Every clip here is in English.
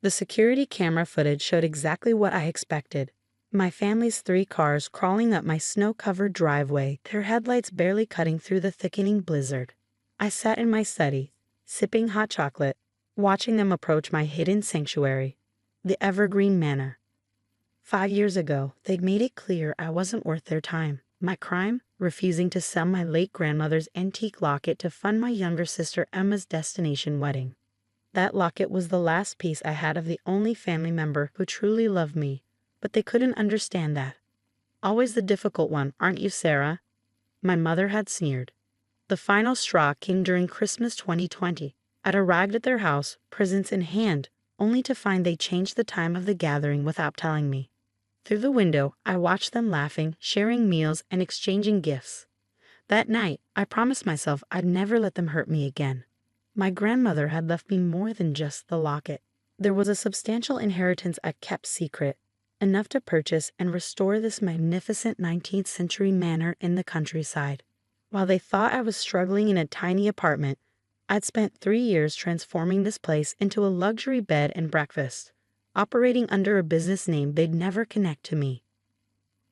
The security camera footage showed exactly what I expected. My family's 3 cars crawling up my snow-covered driveway, their headlights barely cutting through the thickening blizzard. I sat in my study, sipping hot chocolate, watching them approach my hidden sanctuary, the Evergreen Manor. 5 years ago, they'd made it clear I wasn't worth their time. My crime? Refusing to sell my late grandmother's antique locket to fund my younger sister Emma's destination wedding. That locket was the last piece I had of the only family member who truly loved me, but they couldn't understand that. Always the difficult one, aren't you, Sarah? My mother had sneered. The final straw came during Christmas 2020. I'd arrived at their house, presents in hand, only to find they changed the time of the gathering without telling me. Through the window, I watched them laughing, sharing meals, and exchanging gifts. That night, I promised myself I'd never let them hurt me again. My grandmother had left me more than just the locket. There was a substantial inheritance I kept secret, enough to purchase and restore this magnificent 19th century manor in the countryside. While they thought I was struggling in a tiny apartment, I'd spent 3 years transforming this place into a luxury bed and breakfast, operating under a business name they'd never connect to me.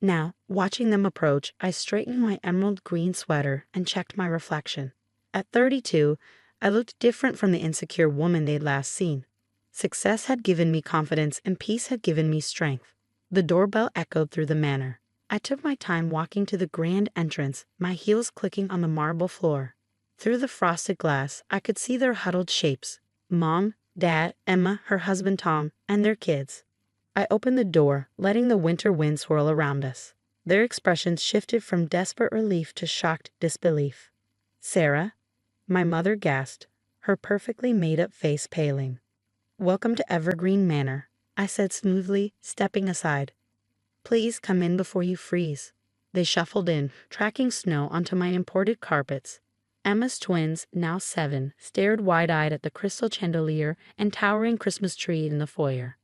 Now, watching them approach, I straightened my emerald green sweater and checked my reflection. At 32, I looked different from the insecure woman they'd last seen. Success had given me confidence and peace had given me strength. The doorbell echoed through the manor. I took my time walking to the grand entrance, my heels clicking on the marble floor. Through the frosted glass, I could see their huddled shapes. Mom, Dad, Emma, her husband Tom, and their kids. I opened the door, letting the winter wind swirl around us. Their expressions shifted from desperate relief to shocked disbelief. Sarah? My mother gasped, her perfectly made-up face paling. Welcome to Evergreen Manor, I said smoothly, stepping aside. Please come in before you freeze. They shuffled in, tracking snow onto my imported carpets. Emma's twins, now 7, stared wide-eyed at the crystal chandelier and towering Christmas tree in the foyer.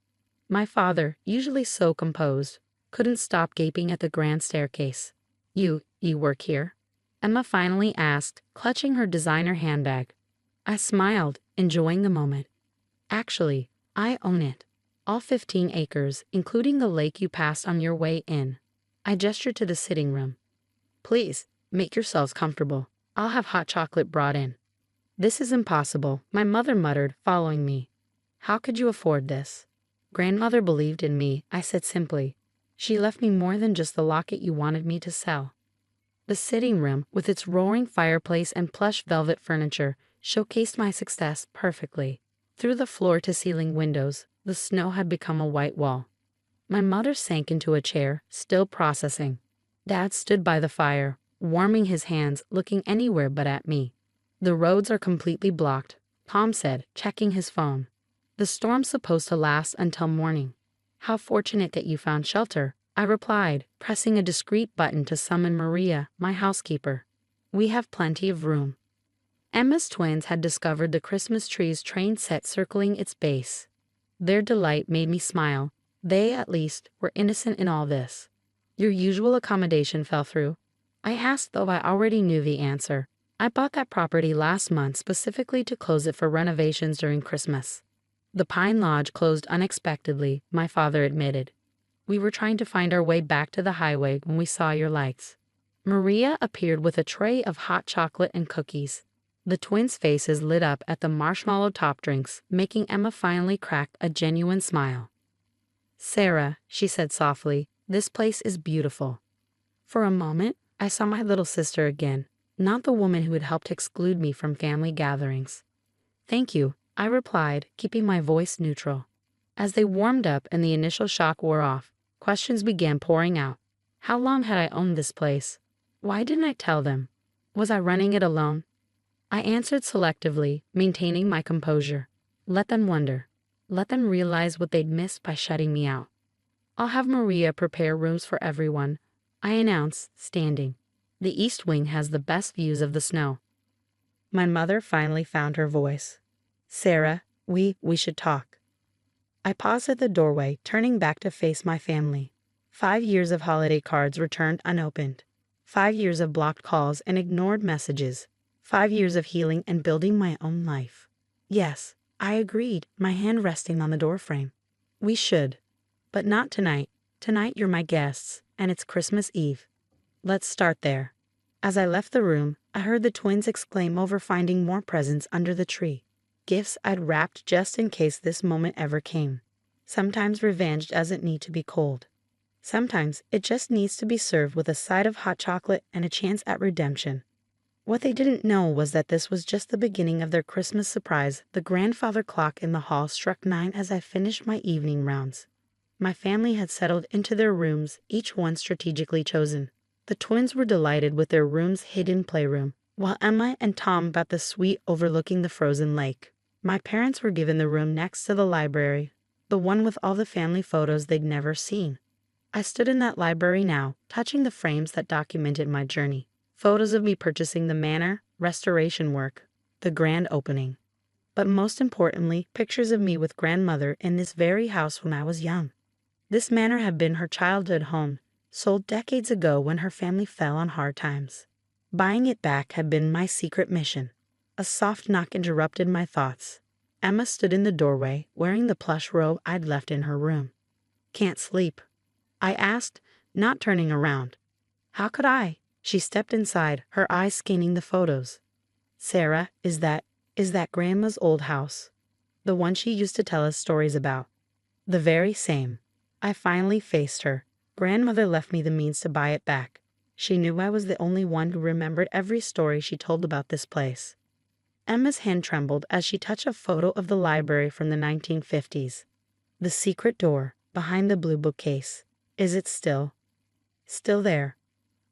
My father, usually so composed, couldn't stop gaping at the grand staircase. You work here? Emma finally asked, clutching her designer handbag. I smiled, enjoying the moment. Actually, I own it. All 15 acres, including the lake you passed on your way in. I gestured to the sitting room. Please, make yourselves comfortable. I'll have hot chocolate brought in. This is impossible, my mother muttered, following me. How could you afford this? Grandmother believed in me, I said simply. She left me more than just the locket you wanted me to sell. The sitting room, with its roaring fireplace and plush velvet furniture, showcased my success perfectly. Through the floor-to-ceiling windows, the snow had become a white wall. My mother sank into a chair, still processing. Dad stood by the fire, warming his hands, looking anywhere but at me. The roads are completely blocked, Tom said, checking his phone. The storm's supposed to last until morning. How fortunate that you found shelter, I replied, pressing a discreet button to summon Maria, my housekeeper. We have plenty of room. Emma's twins had discovered the Christmas tree's train set circling its base. Their delight made me smile. They, at least, were innocent in all this. Your usual accommodation fell through? I asked, though I already knew the answer. I bought that property last month specifically to close it for renovations during Christmas. The Pine Lodge closed unexpectedly, my father admitted. We were trying to find our way back to the highway when we saw your lights. Maria appeared with a tray of hot chocolate and cookies. The twins' faces lit up at the marshmallow top drinks, making Emma finally crack a genuine smile. Sarah, she said softly, this place is beautiful. For a moment, I saw my little sister again, not the woman who had helped exclude me from family gatherings. Thank you, I replied, keeping my voice neutral. As they warmed up and the initial shock wore off, questions began pouring out. How long had I owned this place? Why didn't I tell them? Was I running it alone? I answered selectively, maintaining my composure. Let them wonder. Let them realize what they'd missed by shutting me out. I'll have Maria prepare rooms for everyone, I announced, standing. The East Wing has the best views of the snow. My mother finally found her voice. Sarah, we should talk. I paused at the doorway, turning back to face my family. 5 years of holiday cards returned unopened. 5 years of blocked calls and ignored messages. 5 years of healing and building my own life. Yes, I agreed, my hand resting on the doorframe. We should. But not tonight. Tonight you're my guests, and it's Christmas Eve. Let's start there. As I left the room, I heard the twins exclaim over finding more presents under the tree. Gifts I'd wrapped just in case this moment ever came. Sometimes revenge doesn't need to be cold. Sometimes it just needs to be served with a side of hot chocolate and a chance at redemption. What they didn't know was that this was just the beginning of their Christmas surprise. The grandfather clock in the hall struck 9 as I finished my evening rounds. My family had settled into their rooms, each one strategically chosen. The twins were delighted with their room's hidden playroom, while Emma and Tom got the suite overlooking the frozen lake. My parents were given the room next to the library, the one with all the family photos they'd never seen. I stood in that library now, touching the frames that documented my journey. Photos of me purchasing the manor, restoration work, the grand opening. But most importantly, pictures of me with grandmother in this very house when I was young. This manor had been her childhood home, sold decades ago when her family fell on hard times. Buying it back had been my secret mission. A soft knock interrupted my thoughts. Emma stood in the doorway, wearing the plush robe I'd left in her room. "Can't sleep?" I asked, not turning around. "How could I?" She stepped inside, her eyes scanning the photos. "Sarah, is that Grandma's old house? The one she used to tell us stories about?" "The very same." I finally faced her. Grandmother left me the means to buy it back. She knew I was the only one who remembered every story she told about this place. Emma's hand trembled as she touched a photo of the library from the 1950s. The secret door, behind the blue bookcase. Is it still? Still there.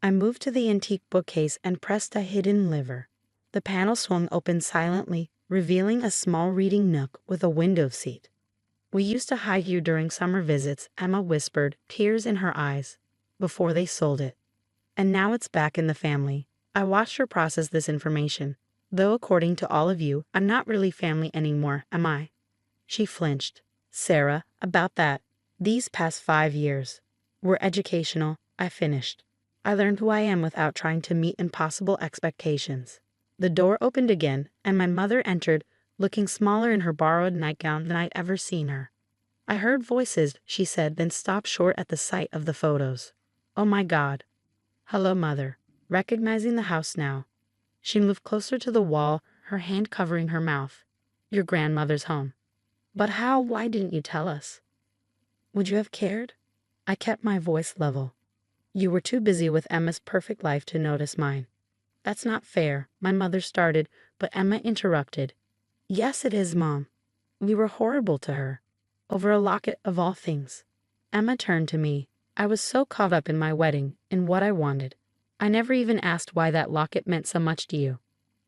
I moved to the antique bookcase and pressed a hidden lever. The panel swung open silently, revealing a small reading nook with a window seat. "We used to hide you during summer visits," Emma whispered, tears in her eyes, "before they sold it. And now it's back in the family." I watched her process this information. "Though according to all of you, I'm not really family anymore, am I?" She flinched. "Sarah, about that. These past 5 years were educational," I finished. "I learned who I am without trying to meet impossible expectations." The door opened again, and my mother entered, looking smaller in her borrowed nightgown than I'd ever seen her. "I heard voices," she said, then stopped short at the sight of the photos. "Oh my God." "Hello, Mother." Recognizing the house now. She moved closer to the wall, her hand covering her mouth. "Your grandmother's home." "But how? Why didn't you tell us?" "Would you have cared?" I kept my voice level. "You were too busy with Emma's perfect life to notice mine." "That's not fair," my mother started, but Emma interrupted. "Yes, it is, Mom. We were horrible to her. Over a locket of all things." Emma turned to me. "I was so caught up in my wedding, in what I wanted. I never even asked why that locket meant so much to you."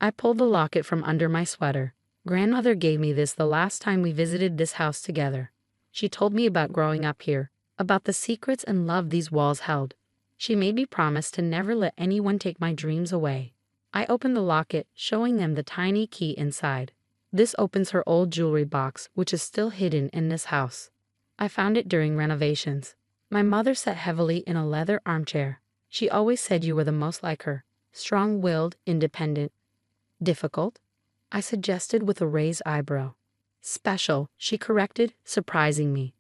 I pulled the locket from under my sweater. "Grandmother gave me this the last time we visited this house together. She told me about growing up here, about the secrets and love these walls held. She made me promise to never let anyone take my dreams away." I opened the locket, showing them the tiny key inside. "This opens her old jewelry box, which is still hidden in this house. I found it during renovations." My mother sat heavily in a leather armchair. "She always said you were the most like her. Strong-willed, independent." "Difficult?" I suggested with a raised eyebrow. "Special," she corrected, surprising me.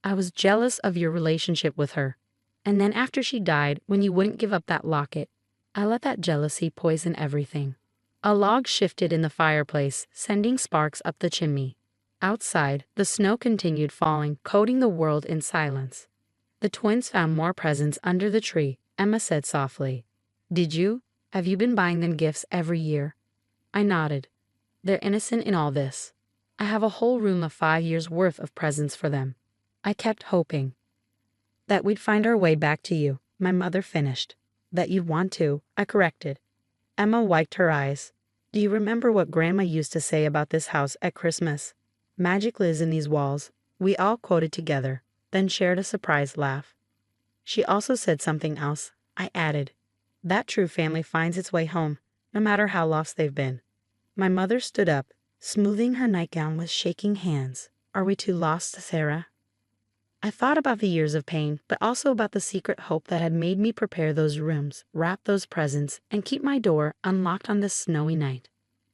"I was jealous of your relationship with her. And then after she died, when you wouldn't give up that locket, I let that jealousy poison everything." A log shifted in the fireplace, sending sparks up the chimney. Outside, the snow continued falling, coating the world in silence. "The twins found more presents under the tree," Emma said softly. "Did you? Have you been buying them gifts every year?" I nodded. "They're innocent in all this. I have a whole room of 5 years' worth of presents for them." I kept hoping that we'd find our way back to you, my mother finished. "That you'd want to," I corrected. Emma wiped her eyes. "Do you remember what Grandma used to say about this house at Christmas? 'Magic lives in these walls.'" We all quoted together, then shared a surprised laugh. "She also said something else," I added. "That true family finds its way home, no matter how lost they've been." My mother stood up, smoothing her nightgown with shaking hands. "Are we too lost, Sarah?" I thought about the years of pain, but also about the secret hope that had made me prepare those rooms, wrap those presents, and keep my door unlocked on this snowy night.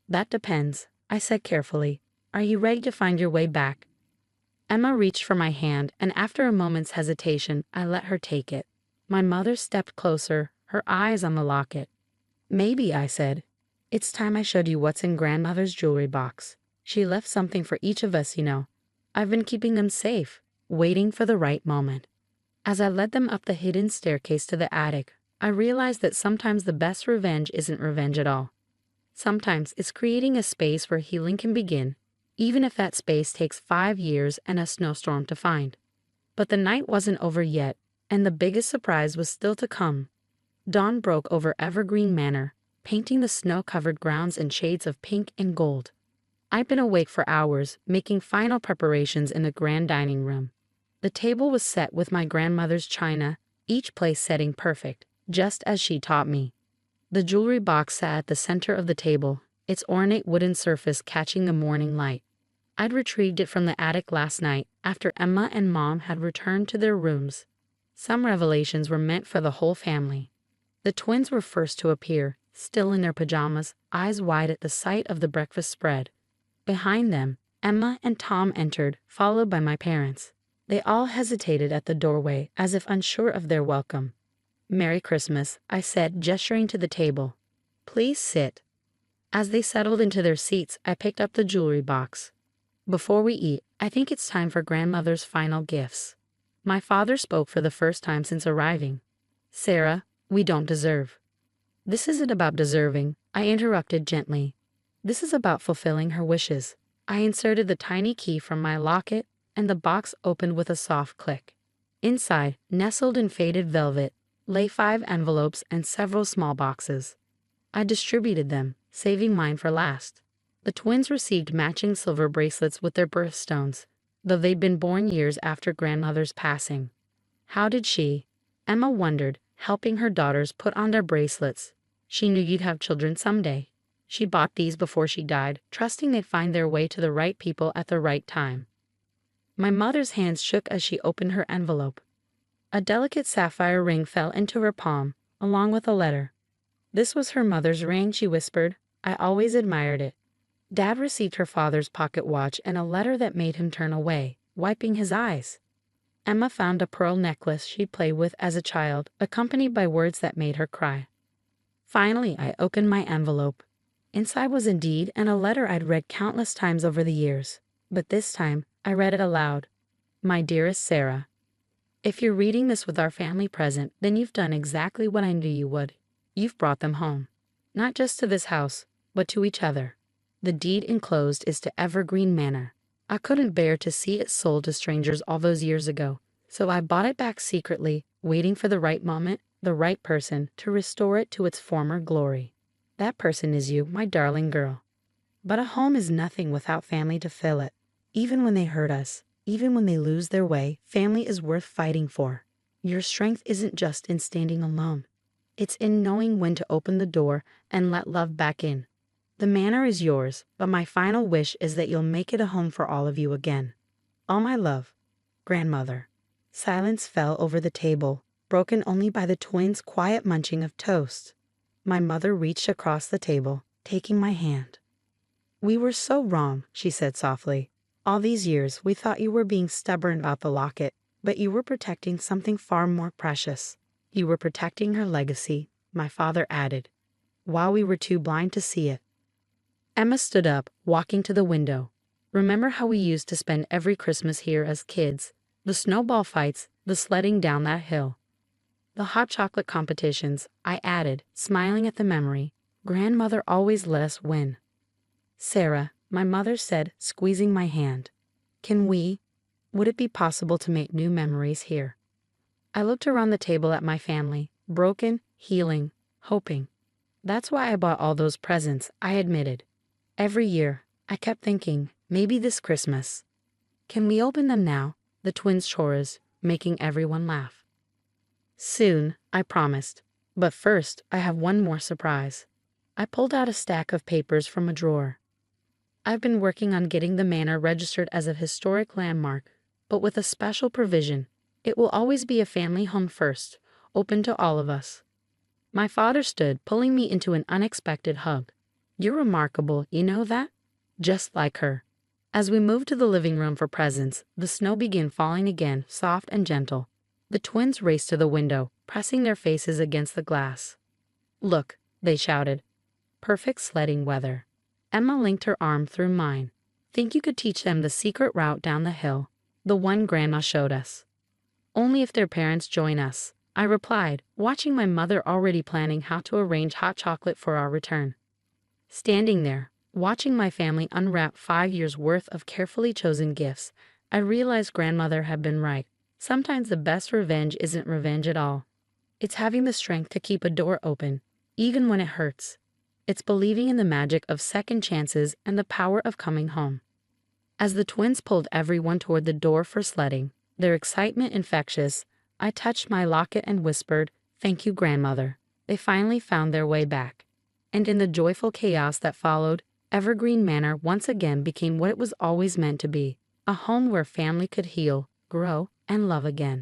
"That depends," I said carefully. Are you ready to find your way back? Emma reached for my hand, and after a moment's hesitation, I let her take it. My mother stepped closer, her eyes on the locket. Maybe, I said. It's time I showed you what's in grandmother's jewelry box. She left something for each of us, you know. I've been keeping them safe, waiting for the right moment. As I led them up the hidden staircase to the attic, I realized that sometimes the best revenge isn't revenge at all. Sometimes it's creating a space where healing can begin, even if that space takes 5 years and a snowstorm to find. But the night wasn't over yet, and the biggest surprise was still to come. Dawn broke over Evergreen Manor, painting the snow-covered grounds in shades of pink and gold. I'd been awake for hours, making final preparations in the grand dining room. The table was set with my grandmother's china, each place setting perfect, just as she taught me. The jewelry box sat at the center of the table, its ornate wooden surface catching the morning light. I'd retrieved it from the attic last night after Emma and Mom had returned to their rooms. Some revelations were meant for the whole family. The twins were first to appear, still in their pajamas, eyes wide at the sight of the breakfast spread. Behind them, Emma and Tom entered, followed by my parents. They all hesitated at the doorway, as if unsure of their welcome. "Merry Christmas," I said, gesturing to the table. "Please sit." As they settled into their seats, I picked up the jewelry box. "Before we eat, I think it's time for grandmother's final gifts." My father spoke for the first time since arriving. "Sarah, we don't deserve." "This isn't about deserving," I interrupted gently. "This is about fulfilling her wishes." I inserted the tiny key from my locket, and the box opened with a soft click. Inside, nestled in faded velvet, lay 5 envelopes and several small boxes. I distributed them, saving mine for last. The twins received matching silver bracelets with their birthstones, though they'd been born years after grandmother's passing. How did she? Emma wondered, helping her daughters put on their bracelets. She knew you'd have children someday. She bought these before she died, trusting they'd find their way to the right people at the right time. My mother's hands shook as she opened her envelope. A delicate sapphire ring fell into her palm, along with a letter. This was her mother's ring, she whispered. I always admired it. Dad received her father's pocket watch and a letter that made him turn away, wiping his eyes. Emma found a pearl necklace she'd played with as a child, accompanied by words that made her cry. Finally, I opened my envelope. Inside was a deed and a letter I'd read countless times over the years, but this time I read it aloud. My dearest Sarah, if you're reading this with our family present, then you've done exactly what I knew you would. You've brought them home. Not just to this house, but to each other. The deed enclosed is to Evergreen Manor. I couldn't bear to see it sold to strangers all those years ago, so I bought it back secretly, waiting for the right moment, the right person, to restore it to its former glory. That person is you, my darling girl. But a home is nothing without family to fill it. Even when they hurt us, even when they lose their way, family is worth fighting for. Your strength isn't just in standing alone. It's in knowing when to open the door and let love back in. The manor is yours, but my final wish is that you'll make it a home for all of you again. All my love, Grandmother. Silence fell over the table, broken only by the twins' quiet munching of toast. My mother reached across the table, taking my hand. We were so wrong, she said softly. All these years we thought you were being stubborn about the locket, but you were protecting something far more precious. You were protecting her legacy, my father added, while we were too blind to see it. Emma stood up, walking to the window. Remember how we used to spend every Christmas here as kids? The snowball fights, the sledding down that hill. The hot chocolate competitions, I added, smiling at the memory. Grandmother always let us win. Sarah, my mother said, squeezing my hand. Would it be possible to make new memories here? I looked around the table at my family, broken, healing, hoping. That's why I bought all those presents, I admitted. Every year, I kept thinking, maybe this Christmas. Can we open them now? The twins chorused, making everyone laugh. Soon, I promised. But first, I have one more surprise. I pulled out a stack of papers from a drawer. I've been working on getting the manor registered as a historic landmark, but with a special provision. It will always be a family home first, open to all of us. My father stood, pulling me into an unexpected hug. You're remarkable, you know that? Just like her. As we moved to the living room for presents, the snow began falling again, soft and gentle. The twins raced to the window, pressing their faces against the glass. "Look," they shouted. "Perfect sledding weather." Emma linked her arm through mine. "Think you could teach them the secret route down the hill? The one Grandma showed us." "Only if their parents join us," I replied, watching my mother already planning how to arrange hot chocolate for our return. Standing there, watching my family unwrap 5 years' worth of carefully chosen gifts, I realized grandmother had been right. Sometimes the best revenge isn't revenge at all. It's having the strength to keep a door open, even when it hurts. It's believing in the magic of second chances and the power of coming home. As the twins pulled everyone toward the door for sledding, their excitement infectious, I touched my locket and whispered, "Thank you, grandmother." They finally found their way back. And in the joyful chaos that followed, Evergreen Manor once again became what it was always meant to be, a home where family could heal, grow, and love again.